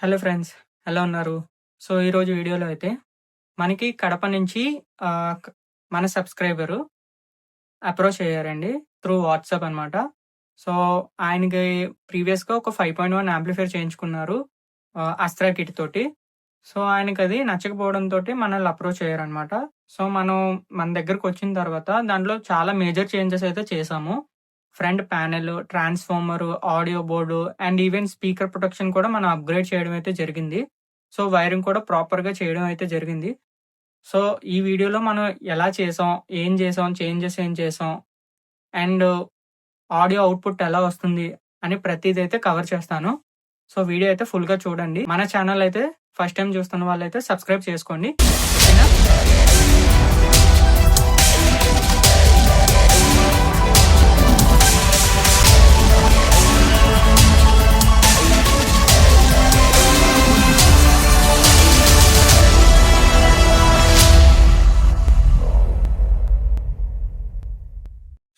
Hello friends. ఎలా ఉన్నారు? So, ఈరోజు వీడియోలో అయితే మనకి కడప నుంచి ఆహ్, క్ మన సబ్‌స్క్రైబరు అప్రోచ్ అయ్యారండి. త్రూ వాట్సాప్ అనమాట. సో, ఆయనకి ప్రీవియస్‌గా ఒక 5.1 యాంప్లిఫైయర్ చేయించుకున్నారు. అస్త్రా కిట్ తోటి. సో, ఆయనకది నచ్చకపోవడంతోటి మనల్ని అప్రోచ్ అయ్యారనమాట. సో, మన దగ్గరకొచ్చిన తర్వాత దాంట్లో చాలా మేజర్ చేంజెస్ అయితే చేశాము. Front panel, transformer, audio board and even speaker protection కూడా మనం అప్‌గ్రేడ్ చేయడం అయితే జరిగింది. సో, వైరింగ్ కూడా ప్రాపర్‌గా చేయడం అయితే జరిగింది. సో, ఈ వీడియోలో మనం ఎలా చేసాం? ఏం చేసాం? చేంజెస్ ఏం చేసాం? అండ్ ఆడియో అవుట్‌పుట్ ఎలా వస్తుంది? అని ప్రతీదైతే కవర్ చేస్తాను. సో, వీడియో అయితే ఫుల్‌గా చూడండి. మన ఛానల్ అయితే ఫస్ట్ టైమ్ చూస్తున్న వాళ్ళైతే సబ్స్క్రైబ్ చేసుకోండి. ఓకేనా?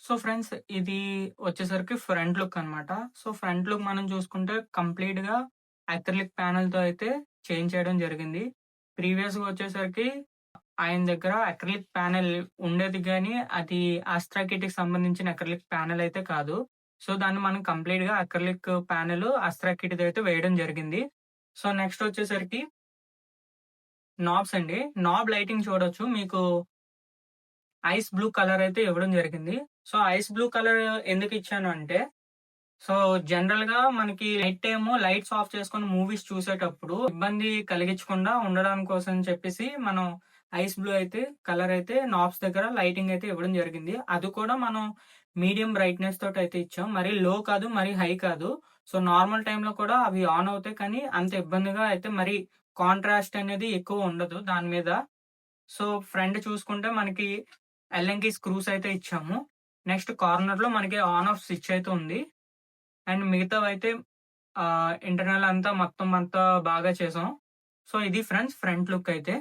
సో, ఫ్రెండ్స్ ఇది వచ్చేసరికి ఫ్రంట్ లుక్ అనమాట. సో, ఫ్రంట్ లుక్ మనం చూసుకుంటే కంప్లీట్‌గా అక్రిలిక్ ప్యానెల్‌తో అయితే చేంజ్ చేయడం జరిగింది. ప్రీవియస్‌గా వచ్చేసరికి ఆయన దగ్గర అక్రిలిక్ ప్యానెల్ ఉండేది గానీ, అది ఆస్ట్రా కిట్‌కి సంబంధించిన అక్రిలిక్ ప్యానెల్ అయితే కాదు. సో, దాన్ని మనం కంప్లీట్‌గా అక్రిలిక్ ప్యానెల్ ఆస్ట్రా కిట్‌దయితే వేయడం జరిగింది. సో, నెక్స్ట్ వచ్చేసరికి నాబ్స్ అండి. నాబ్ లైటింగ్ చూడొచ్చు. మీకు ఐస్ బ్లూ కలర్ అయితే ఇవ్వడం జరిగింది. సో, ఐస్ బ్లూ కలర్ ఎందుకిచ్చాను అంటే, సో, జనరల్‌గా మనకి నైట్ టైము లైట్స్ ఆఫ్ చేసుకొని మూవీస్ చూసేటప్పుడు ఇబ్బంది కలిగించకుండా ఉండడం కోసం చెప్పేసి మనం ఐస్ బ్లూ అయితే కలర్ అయితే నాబ్స్ దగ్గర లైటింగ్ అయితే ఇవ్వడం జరిగింది. అది కూడా మనం మీడియం బ్రైట్‌నెస్ తోటయితే ఇచ్చాం. మరీ లో కాదు, మరీ హై కాదు. సో, నార్మల్ టైమ్‌లో కూడా అవి ఆన్ అవుతాయి. కానీ అంత ఇబ్బందిగా అయితే మరి కాంట్రాస్ట్ అనేది ఎక్కువ ఉండదు దాని మీద. సో, ఫ్రంట్ చూసుకుంటే మనకి ఎల్ఎంకి స్క్రూస్ అయితే ఇచ్చాము. నెక్స్ట్ కార్నర్‌లో మనకి ఆన్ ఆఫ్ స్విచ్ అయితే ఉంది. అండ్ మిగతావైతే ఇంటర్నల్ అంతా మొత్తం అంతా బాగా చేసాం. సో, ఇది ఫ్రెండ్స్ ఫ్రంట్ లుక్ అయితే.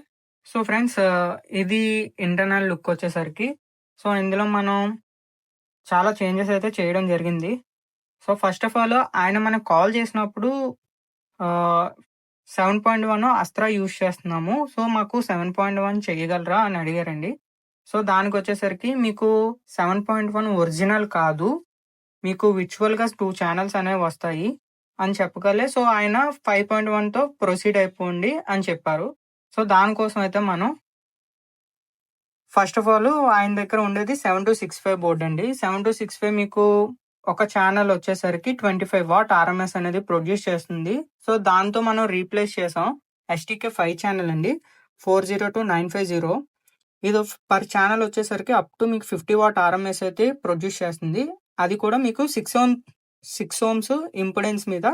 సో, ఫ్రెండ్స్ ఇది ఇంటర్నల్ లుక్ వచ్చేసరికి. సో, ఇందులో మనం చాలా చేంజెస్ అయితే చేయడం జరిగింది. సో, ఫస్ట్ ఆఫ్ ఆల్ ఆయన మనకు కాల్ చేసినప్పుడు ఆహ్, 7.1 అస్త్రా యూజ్ చేస్తున్నాము. సో, మాకు 7.1 చేయగలరా అని అడిగారండి. సో, దానికొచ్చేసరికి మీకు 7.1 ఒరిజినల్ కాదు. మీకు విర్చువల్‌గా 2 చానెల్స్ అనేవొస్తాయి అని చెప్పగలే. సో, ఆయన 5.1తో ప్రొసీడ్ అయిపోండి అని చెప్పారు. సో, దానికోసం అయితే మనం ఫస్ట్ ఆఫ్ ఆల్ ఆయన దగ్గర ఉండేది 7265 బోర్డ్ అండి. 7265 మీకు ఒక ఛానెల్ వచ్చేసరికి 25 వాట్ ఆర్ఎంఎస్ అనేది ప్రొడ్యూస్ చేస్తుంది. సో, దాంతో మనం రీప్లేస్ చేసాం. ఎస్టీకే 5 ఛానెల్ అండి. 402950 ఇది పర్ ఛానెల్ వచ్చేసరికి అప్ టు మీకు 50 వాట్ ఆర్ఎంఎస్ అయితే ప్రొడ్యూస్ చేస్తుంది. అది కూడా మీకు 6 ఓమ్స్ ఇంపెడెన్స్ మీద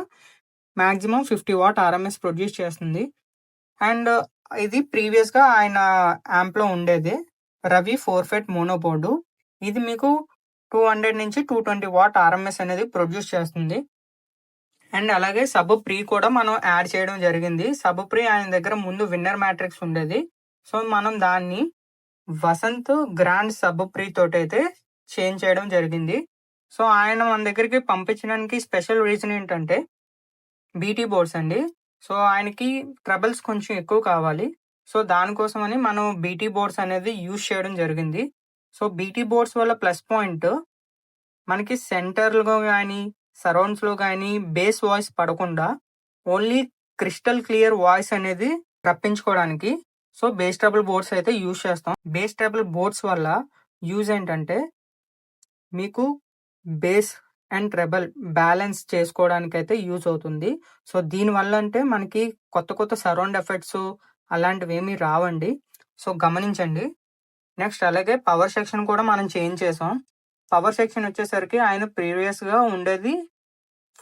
మాక్సిమం 50 వాట్ ఆర్ఎంఎస్ ప్రొడ్యూస్ చేస్తుంది. అండ్ ఇది ప్రీవియస్‌గా ఆయన యాంప్‌లో ఉండేది. రవి 4 ఫెట్ మోనో బోర్డు. ఇది మీకు 200-220 వాట్ ఆర్ఎంఎస్ అనేది ప్రొడ్యూస్ చేస్తుంది. అండ్ అలాగే సబ్ ప్రీ కూడా మనం యాడ్ చేయడం జరిగింది. సబ్ ప్రీ ఆయన దగ్గర ముందు విన్నర్ మ్యాట్రిక్స్ ఉండేది. సో, మనం దాన్ని వసంత్ గ్రాండ్ సబ్ ప్రీ తోటైతే చేంజ్ చేయడం జరిగింది. సో, ఆయన మన దగ్గరికి పంపించడానికి స్పెషల్ రీజన్ ఏంటంటే బీటీ బోర్డ్స్ అండి. సో, ఆయనకి ట్రబుల్స్ కొంచెం ఎక్కువ కావాలి. సో, దానికోసమని మనం బీటీ బోర్డ్స్ అనేది యూజ్ చేయడం జరిగింది. సో, బీటీ బోర్డ్స్ వల్ల ప్లస్ పాయింట్ మనకి సెంటర్‌లో గానీ, సరౌండ్స్‌లో గానీ బేస్ వాయిస్ పడకుండా ఓన్లీ క్రిస్టల్ క్లియర్ వాయిస్ అనేది రప్పించుకోవడానికి సో, బేస్ ట్రబుల్ బోర్డ్స్ అయితే యూజ్ చేస్తాం. బేస్ ట్రబుల్ బోర్డ్స్ వల్ల యూజ్ ఏంటంటే మీకు బేస్ అండ్ ట్రెబుల్ బ్యాలెన్స్ చేసుకోవడానికైతే యూజ్ అవుతుంది. సో, దీనివల్ల అంటే మనకి కొత్త సరౌండ్ ఎఫెక్ట్స్ అలాంటివేమీ రావండి. సో, గమనించండి. నెక్స్ట్ అలాగే పవర్ సెక్షన్ కూడా మనం చేంజ్ చేసాం. పవర్ సెక్షన్ వచ్చేసరికి ఆయన ప్రీవియస్‌గా ఉండేది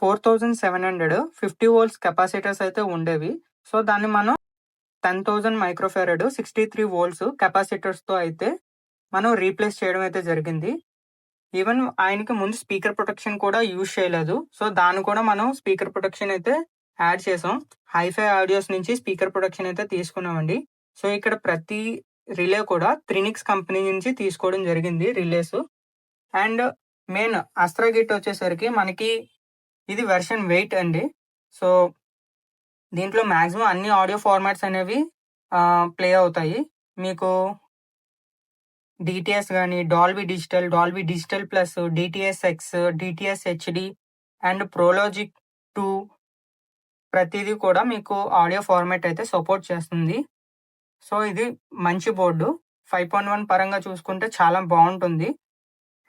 4700 50 వోల్ట్స్ కెపాసిటర్స్ అయితే ఉండేవి. సో, దాన్ని మనం 10,000 మైక్రోఫారడ్ 63 వోల్ట్స్ కెపాసిటర్స్‌తో అయితే మనం రీప్లేస్ చేయడం అయితే జరిగింది. ఈవెన్ ఆయనకి ముందు స్పీకర్ ప్రొటెక్షన్ కూడా యూజ్ చేయలేదు. సో, దాన్ని కూడా మనం స్పీకర్ ప్రొటెక్షన్ అయితే యాడ్ చేసాం. హైఫై ఆడియోస్ నుంచి స్పీకర్ ప్రొటెక్షన్ అయితే తీసుకున్నామండి. సో, ఇక్కడ ప్రతి రిలే కూడా త్రినిక్స్ కంపెనీ నుంచి తీసుకోవడం జరిగింది relays. And main Astra Git వచ్చేసరికి మనకి ఇది వెర్షన్ 8 అండి. సో, దీంట్లో మాక్సిమం అన్ని ఆడియో ఫార్మాట్స్ అనేవి ప్లే అవుతాయి. మీకు డీటీఎస్ గాని, Dolby digital plus, DTS X, DTS HD and Pro Logic 2 ప్రతీదీ కూడా మీకు ఆడియో ఫార్మాట్ అయితే సపోర్ట్ చేస్తుంది. సో, ఇది మంచి బోర్డు. 5.1 పరంగా చూసుకుంటే చాలా బావుంటుంది.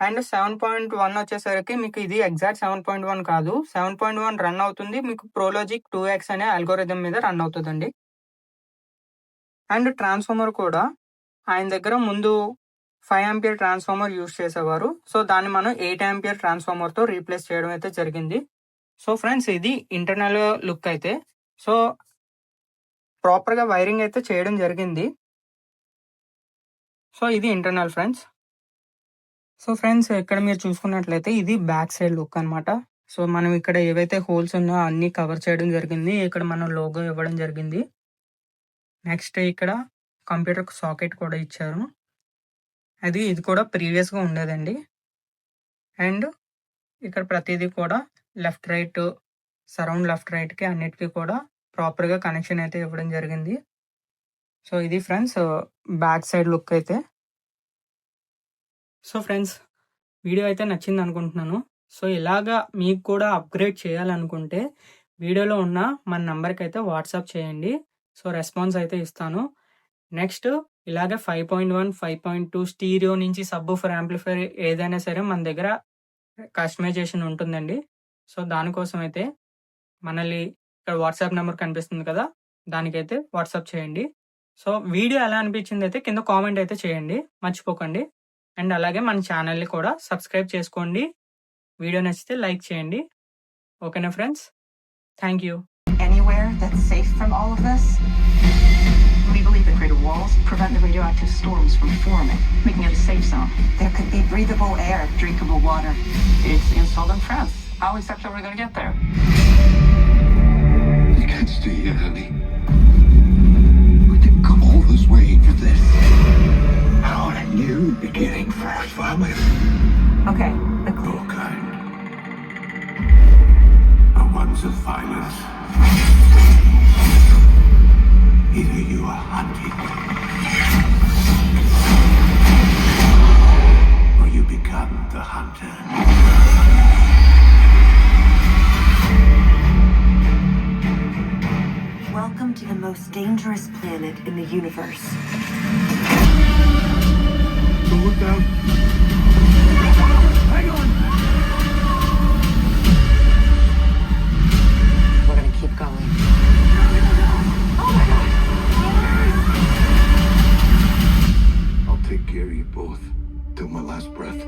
అండ్ 7.1 వచ్చేసరికి మీకు ఇది ఎగ్జాక్ట్ 7.1 కాదు. 7.1 రన్ అవుతుంది. మీకు ప్రోలాజిక్ 2x అనే అల్గోరిథం మీద రన్ అవుతదండి. అండ్ ట్రాన్స్‌ఫార్మర్ కూడా ఆయన దగ్గర ముందు 5 ఆంపియర్ ట్రాన్స్‌ఫార్మర్ యూజ్ చేసేవారు. సో, దాన్ని మనం 8 ఆంపియర్ ట్రాన్స్‌ఫార్మర్‌తో రీప్లేస్ చేయడం అయితే జరిగింది. సో, ఫ్రెండ్స్ ఇది ఇంటర్నల్ లుక్ అయితే. సో, ప్రాపర్‌గా వైరింగ్ అయితే చేయడం జరిగింది. సో, ఇది ఇంటర్నల్ ఫ్రెండ్స్. సో, ఫ్రెండ్స్ ఇక్కడ మీరు చూసుకున్నట్లయితే ఇది బ్యాక్ సైడ్ లుక్ అనమాట. సో, మనం ఇక్కడ ఏవైతే హోల్స్ ఉన్నాయో అన్నీ కవర్ చేయడం జరిగింది. ఇక్కడ మనం లోగో ఇవ్వడం జరిగింది. నెక్స్ట్ ఇక్కడ కంప్యూటర్ సాకెట్ కూడా ఇచ్చారు. ఇది కూడా ప్రీవియస్‌గా ఉండేదండి. అండ్ ఇక్కడ ప్రతీదీ కూడా లెఫ్ట్, రైట్, సరౌండ్ లెఫ్ట్, రైట్‌కి అన్నిటికి కూడా ప్రాపర్‌గా కనెక్షన్ అయితే ఇవ్వడం జరిగింది. సో, ఇది ఫ్రెండ్స్ బ్యాక్ సైడ్ లుక్ అయితే. సో, ఫ్రెండ్స్ వీడియో అయితే నచ్చింది అనుకుంటున్నాను. సో, ఇలాగా మీకు కూడా అప్‌గ్రేడ్ చేయాలనుకుంటే వీడియోలో ఉన్న మన నంబర్‌కి అయితే వాట్సాప్ చేయండి. సో, రెస్పాన్స్ అయితే ఇస్తాను. నెక్స్ట్ ఇలాగే 5.1, 5.2 స్టీరియో నుంచి సబ్‌వూఫర్ యాంప్లిఫైయర్ ఏదైనా సరే మన దగ్గర కస్టమైజేషన్ ఉంటుందండి. సో, దానికోసం అయితే మనల్ని ఇక్కడ వాట్సాప్ నంబర్ కనిపిస్తుంది కదా! దానికైతే వాట్సాప్ చేయండి. సో, వీడియో ఎలా అనిపించింది అయితే కింద కామెంట్ అయితే చేయండి. మర్చిపోకండి. అండ్ అలాగే మన ఛానల్‌ని కూడా సబ్స్క్రైబ్ చేసుకోండి. వీడియో నచ్చితే లైక్ చేయండి. ఓకేనా friends? Thank you. Anywhere that's safe from all of this? We believe that greater walls prevent the radioactive storms from forming, making it a safe zone. There could be breathable air, drinkable water. It's installed in France. How exactly are we going to get there? You can't stay here, honey. We didn't come all this way for this. On a new beginning for our family. Okay, the clue. Your kind. The ones of violence. Either you are hunted, or you become the hunter. Welcome to the most dangerous planet in the universe. So look out. Hang on. We're gonna keep going. I'll take care of you both till my last breath.